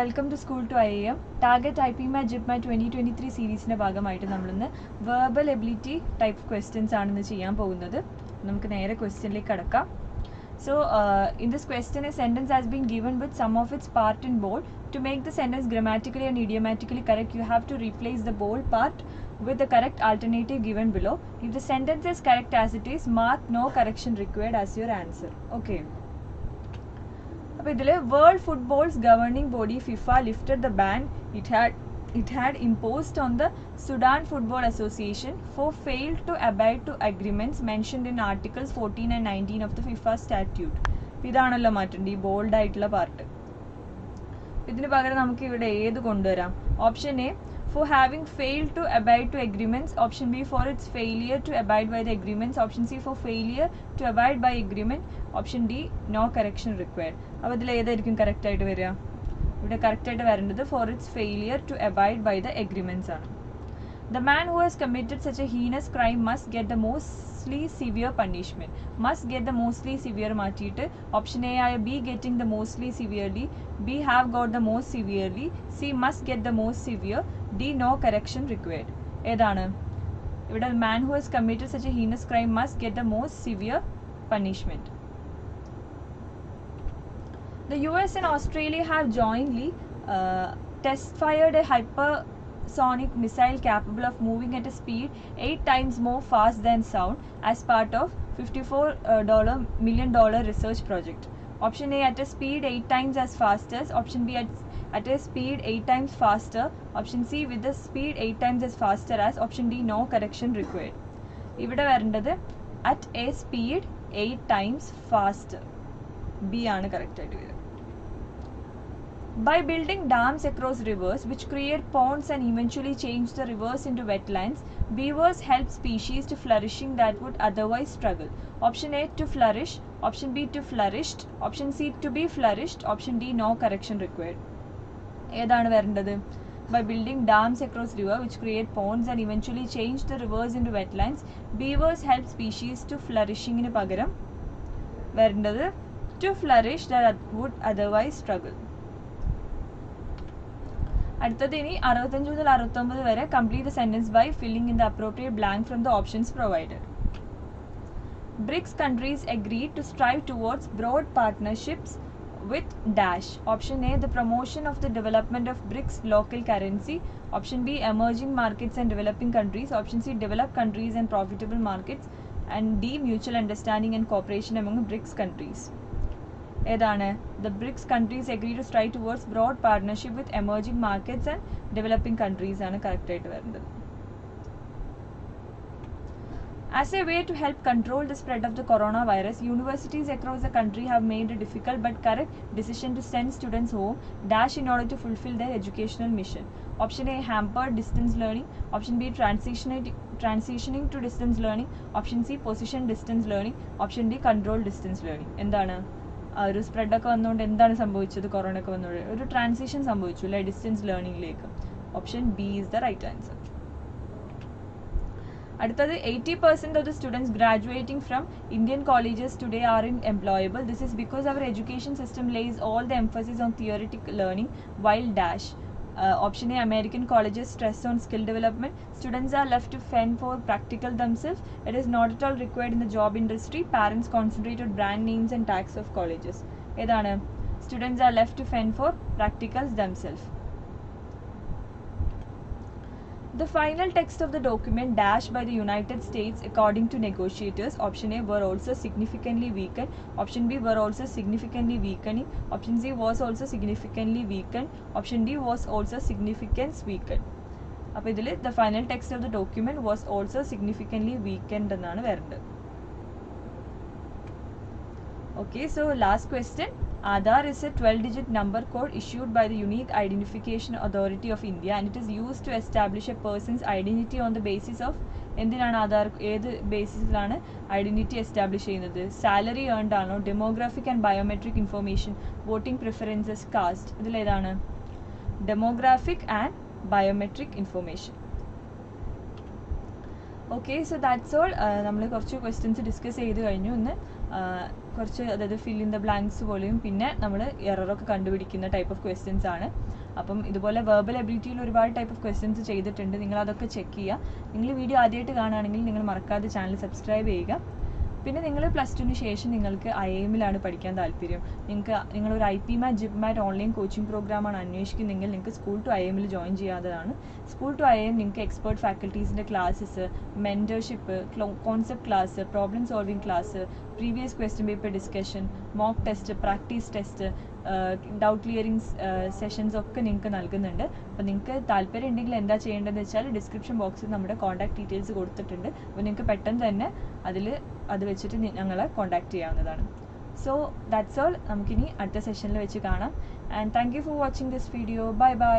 welcome to School to IIM. Target IPMAT JIPMAT 2023 സീരീസിൻ്റെ ഭാഗമായിട്ട് നമ്മളിന്ന് verbal ability type questions ആണെന്ന് ചെയ്യാൻ പോകുന്നത്. നമുക്ക് നേരെ ക്വസ്റ്റ്യനിലേക്ക് കടക്കാം. So in this question a sentence has been given with some of its part in bold. To make the sentence grammatically and idiomatically correct, you have to replace the bold part with the correct alternative given below. If the sentence is correct as it is, mark no correction required as your answer. Okay. World Football's governing body FIFA lifted the ban it had imposed on the Sudan Football Association for failed to abide to agreements mentioned in Articles 14 and 19 of the FIFA statute. ഇതാണല്ലോ മാറ്റേണ്ടത് ഈ bold ആയിട്ടുള്ള part. ഇതിന് പകരം നമുക്ക് ഇവിടെ ഏത് കൊണ്ടുവരാം? Option A for having failed to abide to agreements, option B for its failure to abide by the agreements, option C for failure to abide by agreement, option D no correction required. അപ്പോൾ ഇതിൽ ഏതായിരിക്കും correct ആയിട്ട് വരിക? ഇവിടെ correct ആയിട്ട് വരേണ്ടത് for its failure to abide by the agreements ആണ്. The man who has committed such a heinous crime must get the mostly severe punishment. Must get the mostly severe മാറ്റിയിട്ട് ഓപ്ഷൻ എ ആയ B getting the mostly severely, B have got the most severely, C must get the most severe, D no correction required. ഏതാണ് ഇവിടെ? man who has committed such a heinous crime must get the most severe punishment. The US and Australia have jointly test fired a hypersonic missile capable of moving at a speed 8 times more fast than sound as part of $54 million research project. Option A at a speed 8 times as fast as, option B at a speed 8 times faster, option C with the speed 8 times as faster as, option D no correction required. ഇവിടെ വരേണ്ടത് at a speed 8 times faster. B ആണ് correct ആയിട്ട് വരിക. By building dams across rivers which create ponds and eventually change the rivers into wetlands, beavers help species to flourishing that would otherwise struggle. Option A to flourish, option B to flourished, option C to be flourished, option D no correction required. ഏതാണ് വരേണ്ടത്? By building dams across river which create ponds and eventually change the rivers into wetlands, beavers help species to flourishing ന് പകരം വരേണ്ടത് to flourish that would otherwise struggle. അടുത്തത് ഇനി 65 മുതൽ 69 വരെ complete the sentence by filling in the appropriate blank from the options provided. BRICS countries agreed to strive towards broad partnerships with dash. Option A the promotion of the development of BRICS local currency, option B emerging markets and developing countries, option C developed countries and profitable markets, and D mutual understanding and cooperation among BRICS countries. ഏതാണ്? The BRICS countries agree to strive towards broad partnership with emerging markets and developing countries ആണ് correct ആയിട്ട് വരുന്നത്. As a way to help control the spread of the coronavirus, universities across the country have made a difficult but correct decision to send students home dash in order to fulfill their educational mission. Option A hampered distance learning, option B transitioning to distance learning, option C position distance learning, option D control distance learning. എന്താണ് ഒരു സ്പ്രെഡൊക്കെ വന്നുകൊണ്ട് എന്താണ് സംഭവിച്ചത്? കൊറോണയൊക്കെ വന്നുകൊണ്ട് ഒരു transition സംഭവിച്ചു അല്ലെ distance ലേണിംഗിലേക്ക്. Option B is the right answer. അടുത്തത് 80% of the students graduating from Indian colleges today are employable. This is because our education system lays all the emphasis on theoretical learning while dash. Option A American colleges stress on skill development. Students are left to fend for practical themselves. It is not at all required in the job industry. Parents concentrate on brand names and tax of colleges. ഏതാണ്? Students are left to fend for practicals themselves. The final text of the document dashed by the United States according to negotiators, option A were also significantly weakened, option B were also significantly weakening, option C was also significantly weakened, option D was also significantly weakened. അപ്പോൾ ഇതിൽ the final text of the document was also significantly weakened എന്നാണ് വരുന്നത്. Okay, so last question. Aadhaar is a 12-digit number code issued by the Unique Identification Authority of India and it is used to establish a person's identity on the basis of എന്തിനാണ് ആധാർ ഏത് ബേസിസിലാണ് identity establish ചെയ്യുന്നത്? Salary earned ആണോ, demographic and biometric information, voting preferences, caste, ഇതിലേതാണ്? Demographic and biometric information. Okay, so that's all. നമ്മൾ കുറച്ച് questions discuss ചെയ്ത് കഴിഞ്ഞു. ഒന്ന് കുറച്ച് അതായത് ഫിൽ ഇൻ ദ ബ്ലാങ്ക്സ് പോലെയും പിന്നെ നമ്മൾ എററൊക്കെ കണ്ടുപിടിക്കുന്ന ടൈപ്പ് ഓഫ് ക്വസ്റ്റ്യൻസ് ആണ്. അപ്പം ഇതുപോലെ വെർബൽ എബിലിറ്റിയിൽ ഒരുപാട് ടൈപ്പ് ഓഫ് ക്വസ്റ്റ്യൻസ് ചെയ്തിട്ടുണ്ട്. നിങ്ങളതൊക്കെ ചെക്ക് ചെയ്യുക. നിങ്ങൾ വീഡിയോ ആദ്യമായിട്ട് കാണുകയാണെങ്കിൽ നിങ്ങൾ മറക്കാതെ ചാനൽ സബ്സ്ക്രൈബ് ചെയ്യുക. പിന്നെ നിങ്ങൾ +2 ശേഷം നിങ്ങൾക്ക് IIM പഠിക്കാൻ താല്പര്യം, നിങ്ങളൊരു IPMAT JIPMAT ഓൺലൈൻ കോച്ചിങ് പ്രോഗ്രാമാണ് അന്വേഷിക്കുന്നെങ്കിൽ നിങ്ങൾക്ക് സ്കൂൾ ടു IIM ജോയിൻ ചെയ്യാവുന്നതാണ്. സ്കൂൾ ടു IIM നിങ്ങൾക്ക് എക്സ്പേർട്ട് ഫാക്കൽറ്റീസിൻ്റെ classes, mentorship, concept class, problem solving class, previous question paper discussion, mock test, practice test, doubt clearing sessions ഒക്കെ നിങ്ങൾക്ക് നൽകുന്നുണ്ട്. അപ്പോൾ നിങ്ങൾക്ക് താല്പര്യം ഉണ്ടെങ്കിൽ എന്താ ചെയ്യേണ്ടതെന്ന് വെച്ചാൽ ഡിസ്ക്രിപ്ഷൻ ബോക്സിൽ നമ്മുടെ കോൺടാക്ട് ഡീറ്റെയിൽസ് കൊടുത്തിട്ടുണ്ട്. അപ്പോൾ നിങ്ങൾക്ക് പെട്ടെന്ന് തന്നെ അത് വെച്ചിട്ട് ഞങ്ങളെ കോൺടാക്ട് ചെയ്യാവുന്നതാണ്. So that's all. നമുക്കിനി അടുത്ത സെഷനിൽ വെച്ച് കാണാം. And thank you for watching this video. Bye bye.